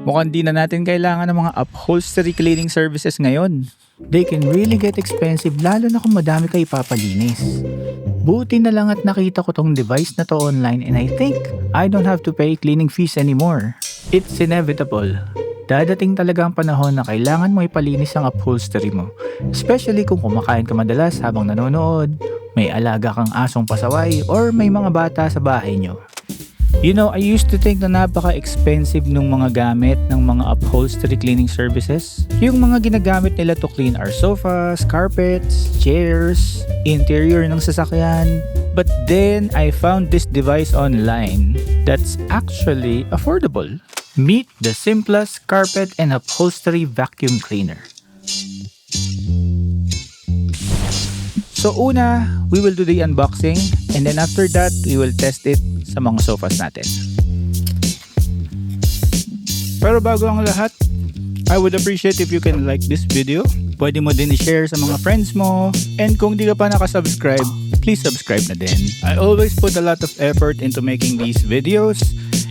Mukhang di na natin kailangan ng mga upholstery cleaning services ngayon. They can really get expensive lalo na kung madami kayo ipapalinis. Buti na lang at nakita ko tong device na to online and I think I don't have to pay cleaning fees anymore. It's inevitable. Dadating talaga ang panahon na kailangan mo ipalinis ang upholstery mo. Especially kung kumakain ka madalas habang nanonood, may alaga kang asong pasaway, or may mga bata sa bahay nyo. You know, I used to think na napaka-expensive nung mga gamit ng mga upholstery cleaning services. Yung mga ginagamit nila to clean our sofas, carpets, chairs, interior ng sasakyan. But then, I found this device online that's actually affordable. Meet the Simplus Carpet and Upholstery Vacuum Cleaner. So una, we will do the unboxing and then after that, we will test it sa mga sofas natin. Pero bago ang lahat, I would appreciate if you can like this video. Pwede mo din i-share sa mga friends mo. And kung di ka pa nakasubscribe, please subscribe na din. I always put a lot of effort into making these videos.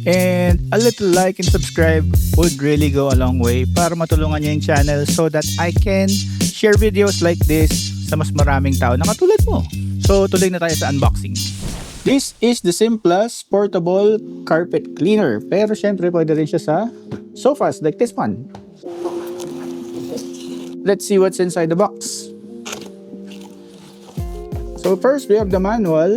And a little like and subscribe would really go a long way para matulungan niyo yung channel so that I can share videos like this sa mas maraming tao na katulad mo. So tuloy na tayo sa unboxing. This is the Simplus Portable Carpet Cleaner. Pero syempre pwede rin siya sa sofas like this one. Let's see what's inside the box. So first we have the manual.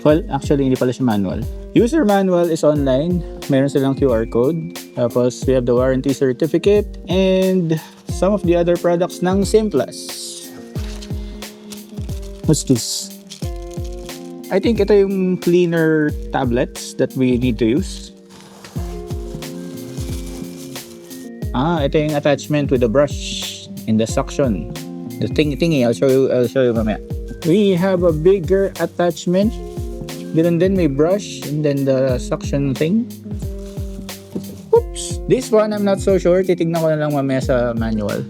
Well, actually hindi pala siya manual. User manual is online. Meron silang QR code. Tapos we have the warranty certificate and some of the other products ng Simplus. What's this? I think ito yung cleaner tablets that we need to use. Ito yung attachment with the brush and the suction. The thingy, I'll show you mamaya. We have a bigger attachment. Ganun din, may brush and then the suction thing. Oops! This one, I'm not so sure. Titignan ko na lang mamaya sa manual.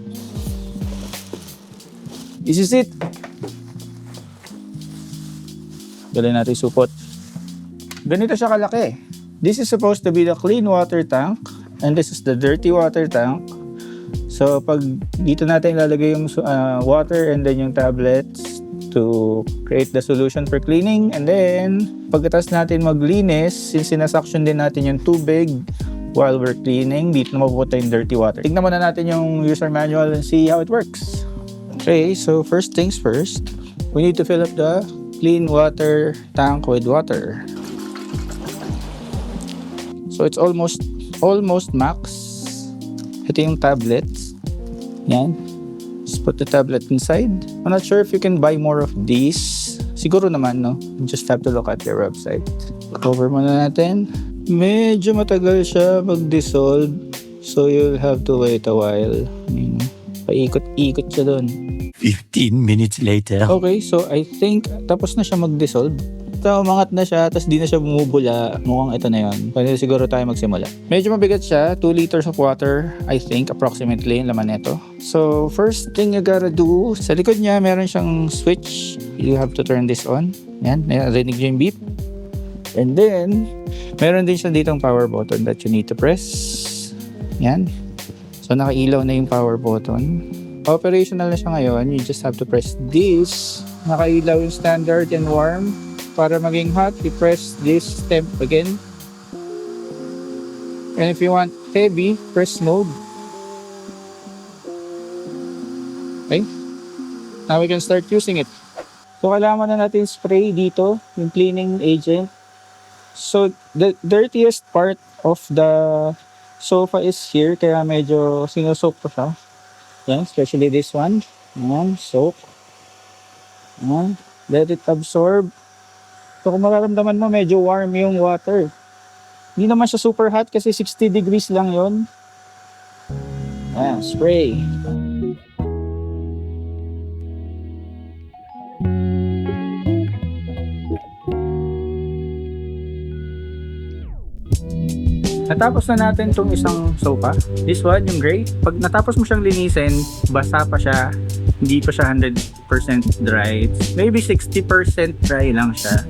This is it. Galing natin supot. Ganito siya kalaki. This is supposed to be the clean water tank and this is the dirty water tank. So pag dito natin ilalagay yung water and then yung tablets to create the solution for cleaning, and then pagkatapos natin maglinis, since sinasuction din natin yung tubig while we're cleaning, dito na mapupunta yung dirty water. Tignan muna natin yung user manual and see how it works. Okay, so first things first, we need to fill up the clean water tank with water. So it's almost max. Ito yung tablets. Yan. Just put the tablet inside. I'm not sure if you can buy more of these. Siguro naman, no? You just have to look at their website. Cover muna natin. Medyo matagal siya mag-dissolve. So you'll have to wait a while. Paikot-ikot siya doon. 15 minutes later. Okay, so I think tapos na siya mag-dissolve. So, umangat na siya, tapos di na siya bumubula. Mukhang ito na yun. Pwede siguro tayo magsimula. Medyo mabigat siya. 2 liters of water, I think, approximately, yung laman nito. So, first thing you gotta do, sa likod niya, meron siyang switch. You have to turn this on. Yan, narinig niyo yung beep. And then, meron din siya ditong power button that you need to press. Yan. So, nakailaw na yung power button. Operational na siya ngayon. You just have to press this. Nakailaw yung standard and warm. Para maging hot, you press this temp again. And if you want heavy, press mode. Okay. Now we can start using it. So, kailangan na natin spray dito, yung cleaning agent. So, the dirtiest part of the sofa is here, kaya medyo sinusoak ko siya. Yan, especially this one. Yan, soak. Yan, let it absorb. So kung mararamdaman mo, medyo warm yung water. Hindi naman siya super hot kasi 60 degrees lang yon. Ayan, spray. Natapos na natin itong isang sofa. This one, yung gray. Pag natapos mo siyang linisin, basa pa siya. Hindi pa siya 100% dry. Maybe 60% dry lang siya.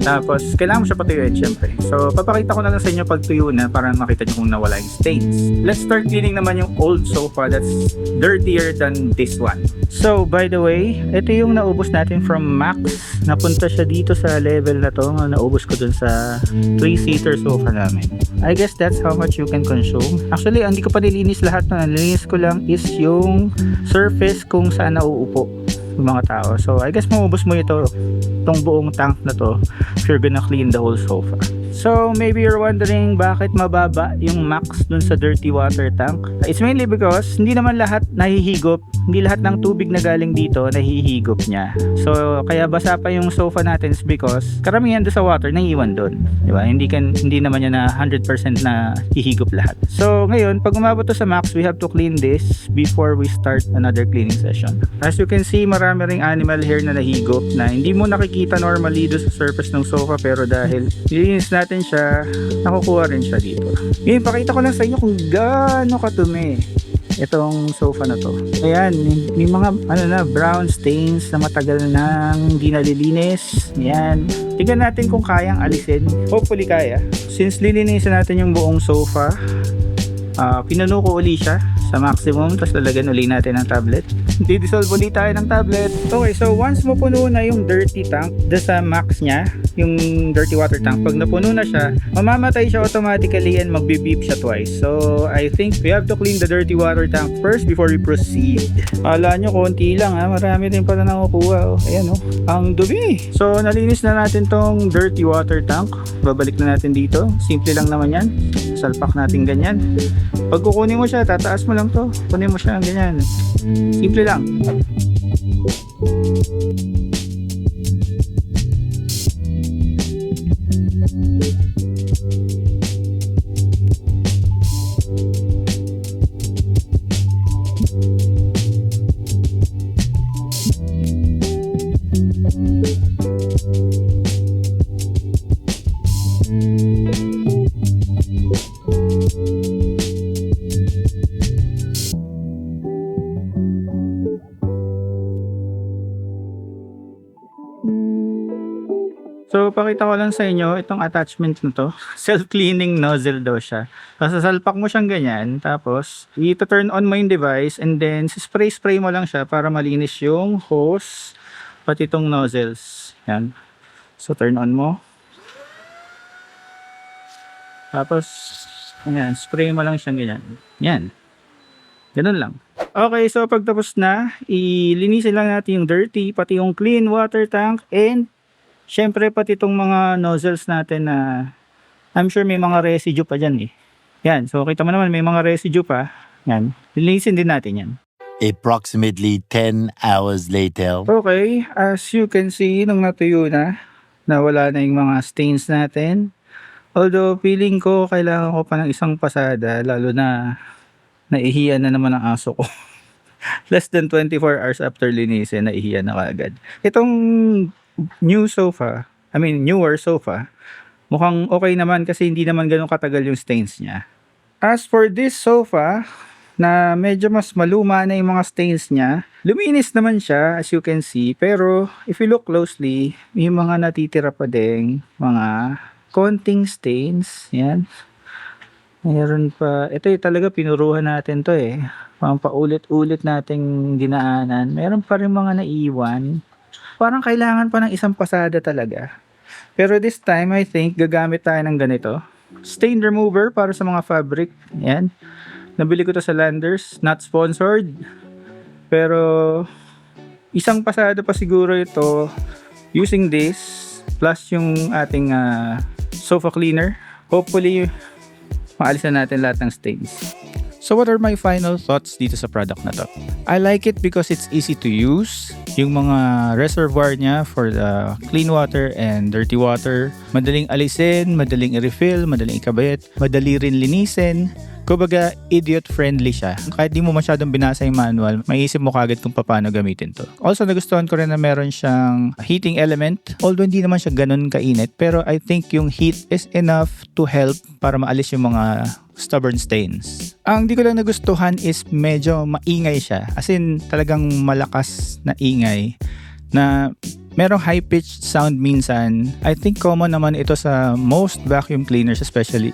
Tapos, kailangan mo siya patuyuin syempre. So, papakita ko na lang sa inyo pag tuyo na para makita nyo kung nawala yung stains. Let's start cleaning naman yung old sofa that's dirtier than this one. So, by the way, ito yung naubos natin from Max. Napunta siya dito sa level na to. Naubos ko dun sa 3-seater sofa namin. I guess that's how much you can consume. Actually, hindi ko pa nilinis lahat na. Nilinis ko lang is yung surface kung saan nauupo yung mga tao. So, I guess maubos mo itong buong tank na to if you're gonna clean the whole sofa. So, maybe you're wondering bakit mababa yung max dun sa dirty water tank. It's mainly because hindi naman lahat nahihigop, hindi lahat ng tubig na galing dito nahihigop niya. So, kaya basa pa yung sofa natin is because karamihan doon sa water naiiwan doon. Diba? Hindi naman niya na 100% na hihigop lahat. So, ngayon, pag umabot to sa max, we have to clean this before we start another cleaning session. As you can see, marami ring animal hair na nahigop na hindi mo nakikita normally doon sa surface ng sofa, pero dahil nilinis natin siya, nakukuha rin siya dito. Ngayon, pakita ko lang sa inyo kung gaano katumi itong sofa na to. Ayan, may mga brown stains na matagal nang hindi nalilinis. Ayan. Tignan natin kung kayang alisin. Hopefully kaya. Since lilinisin natin yung buong sofa, pinuno ko uli siya sa maximum, tapos lalagyan uli natin ng tablet. Di-dissolve uli tayo ng tablet. Okay, so once mapuno na yung dirty tank doon sa max niya, yung dirty water tank, pag napuno na siya, mamamatay siya automatically and magbi-beep siya twice. So I think we have to clean the dirty water tank first before we proceed. Kala nyo konti lang ha, marami rin pala nakukuha. Oh. Ayan oh, ang dumi. So nalinis na natin tong dirty water tank. Babalik na natin dito. Simple lang naman yan. Salpak natin ganyan. Pag kukunin mo siya, tataas mo lang to. Kunin mo siya ganyan. Simple lang. So, pakita ko lang sa inyo itong attachment na to. Self-cleaning nozzle daw siya. Sasalpak mo siyang ganyan, tapos i-turn on mo yung device and then spray mo lang siya para malinis yung hose pati itong nozzles. Yan. So, turn on mo. Tapos, ayan, spray mo lang siyang ganyan. Yan. Ganun lang. Okay, so pagtapos na, ilinisin lang natin yung dirty, pati yung clean water tank, and syempre pati itong mga nozzles natin na I'm sure may mga residue pa dyan eh. Yan, so kita mo naman may mga residue pa. Yan, linisin din natin yan. Approximately 10 hours later. Okay, as you can see, nung natuyo na, nawala na yung mga stains natin. Although feeling ko kailangan ko pa ng isang pasada, lalo na naihiyan na naman ang aso ko. Less than 24 hours after linisin, naihiyan na kaagad. Itong newer sofa, mukhang okay naman kasi hindi naman ganun katagal yung stains niya. As for this sofa, na medyo mas maluma na yung mga stains niya, luminis naman siya as you can see, pero if you look closely, may mga natitira pa ding mga konting stains. Yan. Mayroon pa, ito talaga pinuruhan natin to eh. Paulit-ulit nating dinaanan. Mayroon pa rin mga naiwan. Parang kailangan pa ng isang pasada talaga. Pero this time, I think, gagamit tayo ng ganito. Stain remover para sa mga fabric. Yan. Nabili ko to sa Landers. Not sponsored. Pero, isang pasada pa siguro ito using this. Plus yung ating sofa cleaner. Hopefully, maalisan natin lahat ng stains. So what are my final thoughts dito sa product na to? I like it because it's easy to use. Yung mga reservoir niya for the clean water and dirty water, madaling alisin, madaling i-refill, madaling ikabayat, madali rin linisin. Kumbaga, idiot-friendly siya. Kahit di mo masyadong binasa yung manual, maiisip mo kagad kung paano gamitin to. Also, nagustuhan ko rin na meron siyang heating element. Although hindi naman siya ganun kainit, pero I think yung heat is enough to help para maalis yung mga stubborn stains. Ang di ko lang nagustuhan is medyo maingay siya. As in, talagang malakas na ingay na merong high-pitched sound minsan. I think common naman ito sa most vacuum cleaners, especially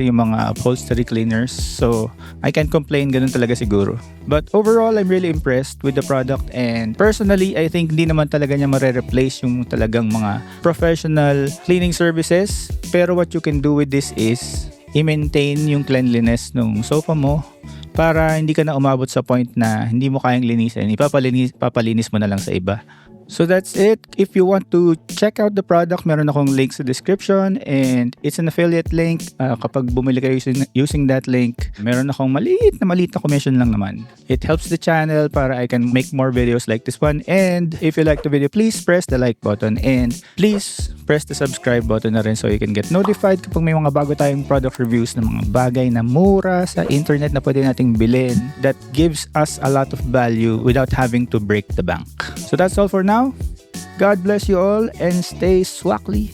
yung mga upholstery cleaners. So, I can't complain, ganun talaga siguro. But overall, I'm really impressed with the product, and personally, I think hindi naman talaga niya mare-replace yung talagang mga professional cleaning services. Pero what you can do with this is i-maintain yung cleanliness ng sofa mo para hindi ka na umabot sa point na hindi mo kayang linisin. Papalinis mo na lang sa iba. So that's it. If you want to check out the product, meron akong link sa description, and it's an affiliate link. Kapag bumili kayo using that link, meron akong maliit na commission lang naman. It helps the channel para I can make more videos like this one. And if you like the video, please press the like button, and please press the subscribe button na rin so you can get notified kapag may mga bago tayong product reviews ng mga bagay na mura sa internet na pwede nating bilhin that gives us a lot of value without having to break the bank. So that's all for now. God bless you all and stay swackly.